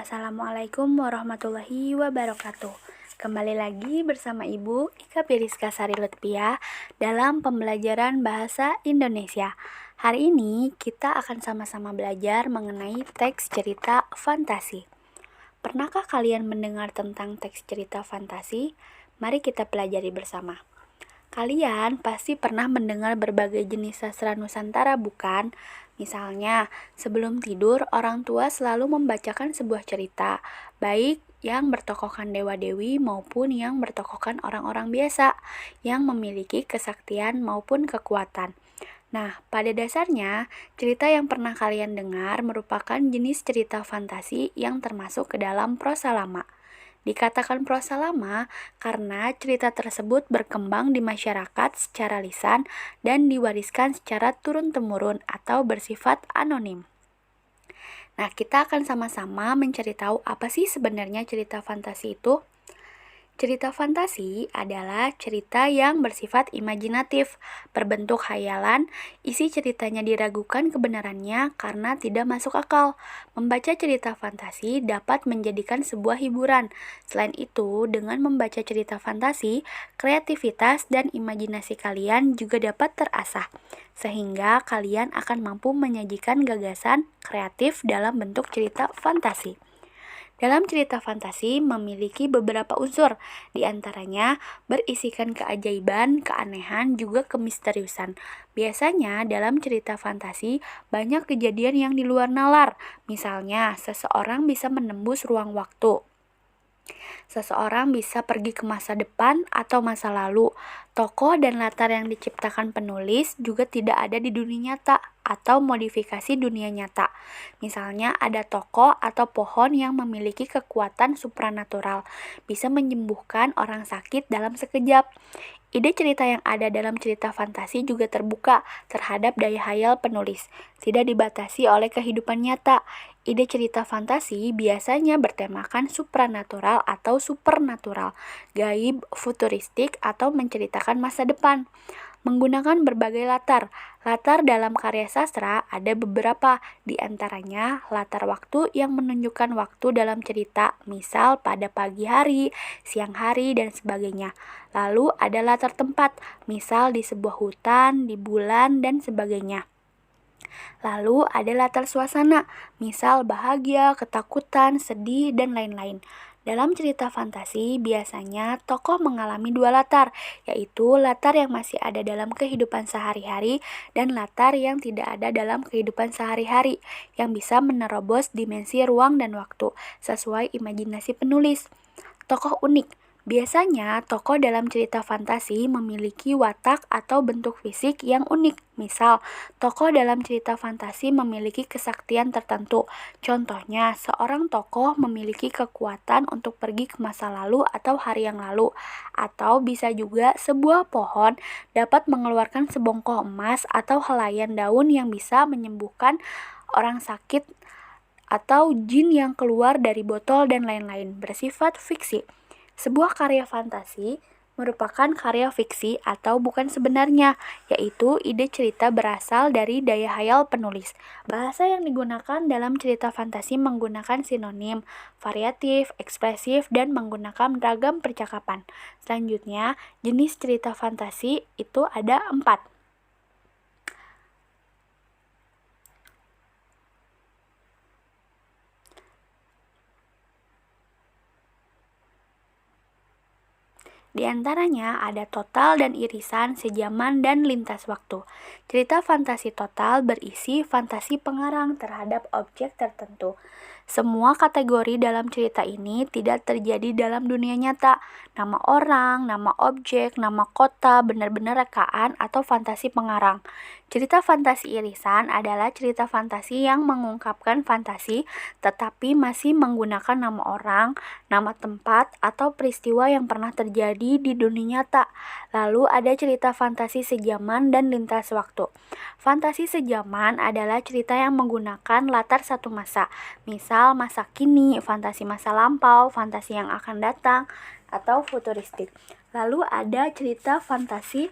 Assalamualaikum warahmatullahi wabarakatuh. Kembali lagi bersama Ibu Ika Piriska Sari Lutfiah dalam pembelajaran bahasa Indonesia. Hari ini kita akan sama-sama belajar mengenai teks cerita fantasi. Pernahkah kalian mendengar tentang teks cerita fantasi? Mari kita pelajari bersama. Kalian pasti pernah mendengar berbagai jenis sastra Nusantara, bukan? Misalnya, sebelum tidur, orang tua selalu membacakan sebuah cerita, baik yang bertokohkan dewa-dewi maupun yang bertokohkan orang-orang biasa, yang memiliki kesaktian maupun kekuatan. Nah, pada dasarnya, cerita yang pernah kalian dengar merupakan jenis cerita fantasi yang termasuk ke dalam prosa lama. Dikatakan prosa lama karena cerita tersebut berkembang di masyarakat secara lisan dan diwariskan secara turun-temurun atau bersifat anonim. Nah, kita akan sama-sama mencari tahu apa sih sebenarnya cerita fantasi itu. Cerita fantasi adalah cerita yang bersifat imajinatif, berbentuk khayalan, isi ceritanya diragukan kebenarannya karena tidak masuk akal. Membaca cerita fantasi dapat menjadikan sebuah hiburan. Selain itu, dengan membaca cerita fantasi, kreativitas dan imajinasi kalian juga dapat terasah, sehingga kalian akan mampu menyajikan gagasan kreatif dalam bentuk cerita fantasi. Dalam cerita fantasi memiliki beberapa unsur, diantaranya berisikan keajaiban, keanehan, juga kemisteriusan. Biasanya dalam cerita fantasi banyak kejadian yang di luar nalar, misalnya seseorang bisa menembus ruang waktu. Seseorang bisa pergi ke masa depan atau masa lalu. Tokoh dan latar yang diciptakan penulis juga tidak ada di dunia nyata atau modifikasi dunia nyata. Misalnya ada tokoh atau pohon yang memiliki kekuatan supranatural, bisa menyembuhkan orang sakit dalam sekejap. Ide cerita yang ada dalam cerita fantasi juga terbuka terhadap daya hayal penulis, tidak dibatasi oleh kehidupan nyata. Ide cerita fantasi biasanya bertemakan supranatural atau supernatural, gaib, futuristik, atau menceritakan masa depan. Menggunakan berbagai latar. Latar dalam karya sastra ada beberapa, di antaranya latar waktu yang menunjukkan waktu dalam cerita, misal pada pagi hari, siang hari, dan sebagainya. Lalu ada latar tempat, misal di sebuah hutan, di bulan, dan sebagainya. Lalu ada latar suasana, misal bahagia, ketakutan, sedih, dan lain-lain. Dalam cerita fantasi, biasanya tokoh mengalami dua latar, yaitu latar yang masih ada dalam kehidupan sehari-hari dan latar yang tidak ada dalam kehidupan sehari-hari, yang bisa menerobos dimensi ruang dan waktu, sesuai imajinasi penulis. Tokoh unik. Biasanya, tokoh dalam cerita fantasi memiliki watak atau bentuk fisik yang unik. Misal, tokoh dalam cerita fantasi memiliki kesaktian tertentu. Contohnya, seorang tokoh memiliki kekuatan untuk pergi ke masa lalu atau hari yang lalu. Atau bisa juga sebuah pohon dapat mengeluarkan sebongkah emas atau helaian daun yang bisa menyembuhkan orang sakit atau jin yang keluar dari botol dan lain-lain, bersifat fiksi. Sebuah karya fantasi merupakan karya fiksi atau bukan sebenarnya, yaitu ide cerita berasal dari daya hayal penulis. Bahasa yang digunakan dalam cerita fantasi menggunakan sinonim, variatif, ekspresif, dan menggunakan beragam percakapan. Selanjutnya, jenis cerita fantasi itu ada 4. Di antaranya ada total dan irisan, sejaman, dan lintas waktu. Cerita fantasi total berisi fantasi pengarang terhadap objek tertentu. Semua kategori dalam cerita ini tidak terjadi dalam dunia nyata. Nama orang, nama objek, nama kota benar-benar rekaan atau fantasi pengarang. Cerita fantasi irisan adalah cerita fantasi yang mengungkapkan fantasi tetapi masih menggunakan nama orang, nama tempat, atau peristiwa yang pernah terjadi di dunia nyata. Lalu ada cerita fantasi sejaman dan lintas waktu. Fantasi sejaman adalah cerita yang menggunakan latar satu masa, misal masa kini, fantasi masa lampau, fantasi yang akan datang, atau futuristik. Lalu ada cerita fantasi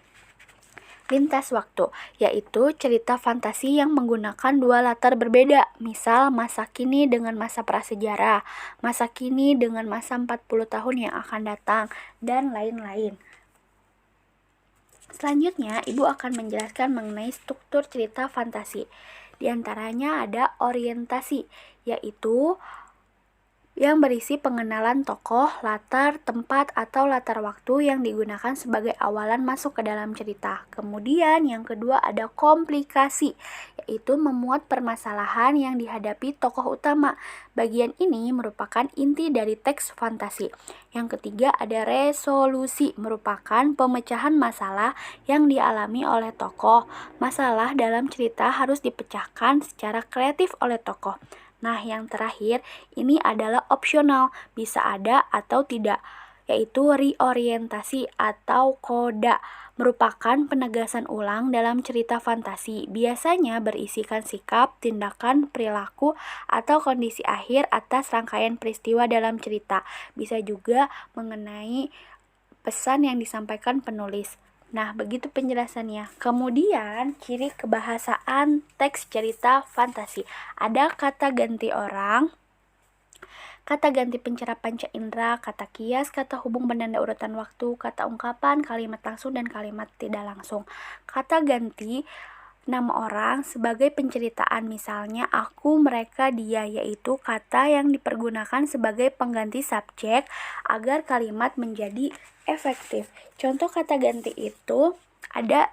lintas waktu, yaitu cerita fantasi yang menggunakan dua latar berbeda, misal masa kini dengan masa prasejarah, masa kini dengan masa 40 tahun yang akan datang, dan lain-lain. Selanjutnya, Ibu akan menjelaskan mengenai struktur cerita fantasi. Di antaranya ada orientasi, yaitu yang berisi pengenalan tokoh, latar, tempat, atau latar waktu yang digunakan sebagai awalan masuk ke dalam cerita. Kemudian yang kedua ada komplikasi, yaitu memuat permasalahan yang dihadapi tokoh utama. Bagian ini merupakan inti dari teks fantasi. Yang ketiga ada resolusi, merupakan pemecahan masalah yang dialami oleh tokoh. Masalah dalam cerita harus dipecahkan secara kreatif oleh tokoh. Nah, yang terakhir ini adalah opsional, bisa ada atau tidak, yaitu reorientasi atau koda, merupakan penegasan ulang dalam cerita fantasi. Biasanya berisikan sikap, tindakan, perilaku, atau kondisi akhir atas rangkaian peristiwa dalam cerita. Bisa juga mengenai pesan yang disampaikan penulis. Nah, begitu penjelasannya. Kemudian, ciri kebahasaan teks cerita fantasi. Ada kata ganti orang, kata ganti pencerah panca indera, kata kias, kata hubung penanda urutan waktu, kata ungkapan, kalimat langsung, dan kalimat tidak langsung. Kata ganti nama orang sebagai penceritaan, misalnya aku, mereka, dia, yaitu kata yang dipergunakan sebagai pengganti subjek agar kalimat menjadi efektif. Contoh kata ganti itu ada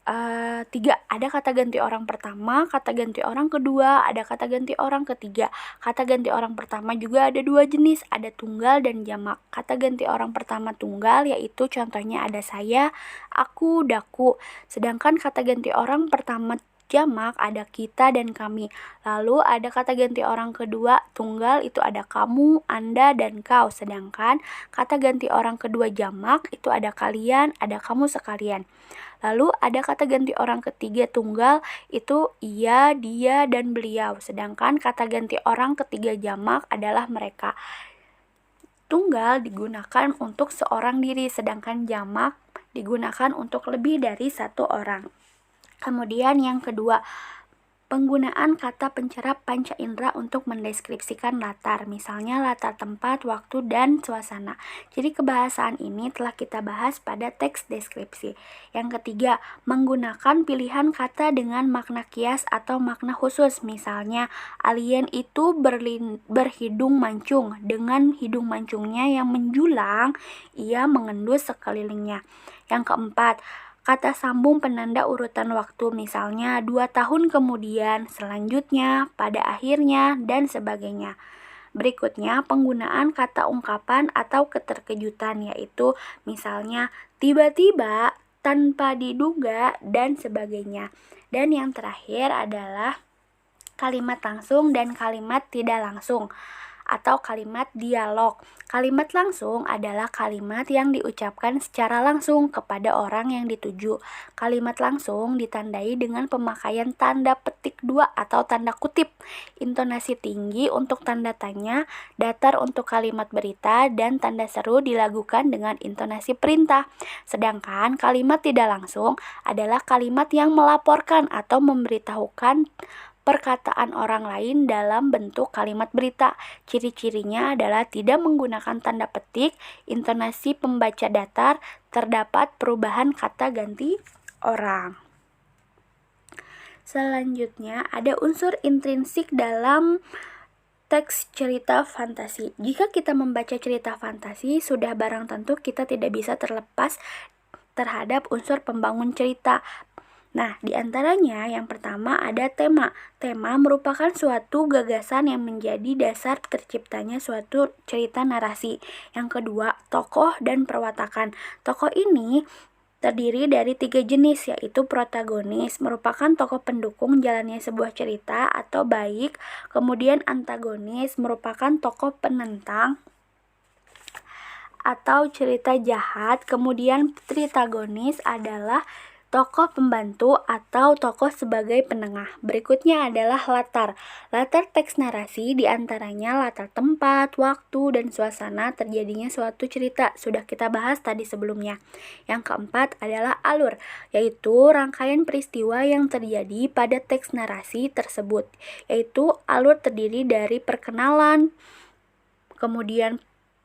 3. Ada kata ganti orang pertama, kata ganti orang kedua, ada kata ganti orang ketiga. Kata ganti orang pertama juga ada 2 jenis, ada tunggal dan jamak. Kata ganti orang pertama tunggal yaitu contohnya ada saya, aku, daku. Sedangkan kata ganti orang pertama jamak ada kita dan kami. Lalu ada kata ganti orang kedua tunggal itu ada kamu, anda, dan kau. Sedangkan kata ganti orang kedua jamak itu ada kalian, ada kamu sekalian. Lalu ada kata ganti orang ketiga tunggal itu ia, dia, dan beliau. Sedangkan kata ganti orang ketiga jamak adalah mereka. Tunggal digunakan untuk seorang diri, sedangkan jamak digunakan untuk lebih dari satu orang. Kemudian yang kedua, penggunaan kata pencerah panca indera untuk mendeskripsikan latar, misalnya latar tempat, waktu, dan suasana. Jadi kebahasaan ini telah kita bahas pada teks deskripsi. Yang ketiga, menggunakan pilihan kata dengan makna kias atau makna khusus, misalnya alien itu berhidung mancung, dengan hidung mancungnya yang menjulang, ia mengendus sekelilingnya. Yang keempat, kata sambung penanda urutan waktu, misalnya 2 tahun kemudian, selanjutnya, pada akhirnya, dan sebagainya. Berikutnya, penggunaan kata ungkapan atau keterkejutan, yaitu misalnya tiba-tiba, tanpa diduga, dan sebagainya. Dan yang terakhir adalah kalimat langsung dan kalimat tidak langsung, atau kalimat dialog. Kalimat langsung adalah kalimat yang diucapkan secara langsung kepada orang yang dituju. Kalimat langsung ditandai dengan pemakaian tanda petik 2 atau tanda kutip, intonasi tinggi untuk tanda tanya, datar untuk kalimat berita, dan tanda seru dilakukan dengan intonasi perintah. Sedangkan kalimat tidak langsung adalah kalimat yang melaporkan atau memberitahukan perkataan orang lain dalam bentuk kalimat berita. Ciri-cirinya adalah tidak menggunakan tanda petik, intonasi pembaca datar, terdapat perubahan kata ganti orang. Selanjutnya ada unsur intrinsik dalam teks cerita fantasi. Jika kita membaca cerita fantasi, sudah barang tentu kita tidak bisa terlepas terhadap unsur pembangun cerita. Nah, di antaranya yang pertama ada tema. Tema merupakan suatu gagasan yang menjadi dasar terciptanya suatu cerita narasi. Yang kedua, tokoh dan perwatakan. Tokoh ini terdiri dari 3 jenis, yaitu protagonis, merupakan tokoh pendukung jalannya sebuah cerita atau baik. Kemudian antagonis, merupakan tokoh penentang atau cerita jahat. Kemudian tritagonis adalah tokoh pembantu atau tokoh sebagai penengah. Berikutnya adalah latar. Latar teks narasi diantaranya latar tempat, waktu, dan suasana terjadinya suatu cerita. Sudah kita bahas tadi sebelumnya. Yang keempat adalah alur, yaitu rangkaian peristiwa yang terjadi pada teks narasi tersebut. Yaitu alur terdiri dari perkenalan, kemudian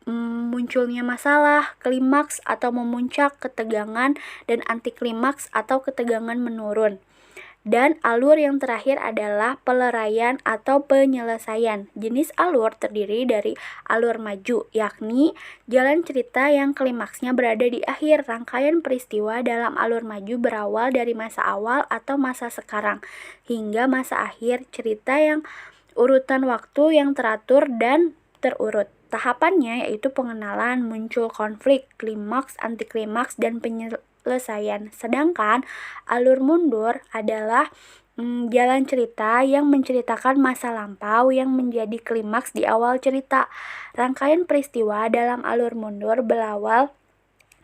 munculnya masalah, klimaks atau memuncak, ketegangan, dan anti klimaks atau ketegangan menurun. Dan alur yang terakhir adalah peleraian atau penyelesaian. Jenis alur terdiri dari alur maju, yakni jalan cerita yang klimaksnya berada di akhir. Rangkaian peristiwa dalam alur maju berawal dari masa awal atau masa sekarang hingga masa akhir cerita yang urutan waktu yang teratur dan terurut. Tahapannya yaitu pengenalan, muncul konflik, klimaks, antiklimaks, dan penyelesaian. Sedangkan alur mundur adalah jalan cerita yang menceritakan masa lampau yang menjadi klimaks di awal cerita. Rangkaian peristiwa dalam alur mundur berawal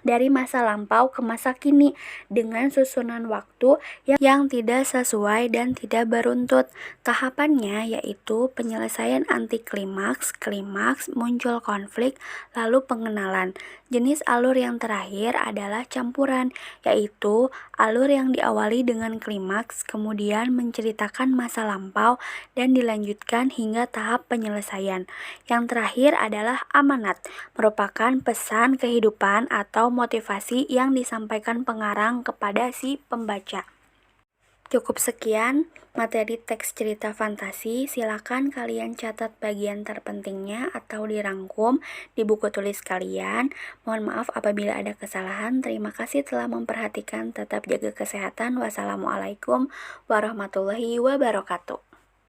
dari masa lampau ke masa kini dengan susunan waktu yang tidak sesuai dan tidak beruntut. Tahapannya yaitu penyelesaian anti klimaks, klimaks, muncul konflik, lalu pengenalan. Jenis alur yang terakhir adalah campuran, yaitu alur yang diawali dengan klimaks, kemudian menceritakan masa lampau dan dilanjutkan hingga tahap penyelesaian. Yang terakhir adalah amanat, merupakan pesan kehidupan atau motivasi yang disampaikan pengarang kepada si pembaca. Cukup sekian materi teks cerita fantasi. Silakan kalian catat bagian terpentingnya atau dirangkum di buku tulis kalian. Mohon maaf apabila ada kesalahan. Terima kasih telah memperhatikan. Tetap jaga kesehatan. Wassalamualaikum warahmatullahi wabarakatuh.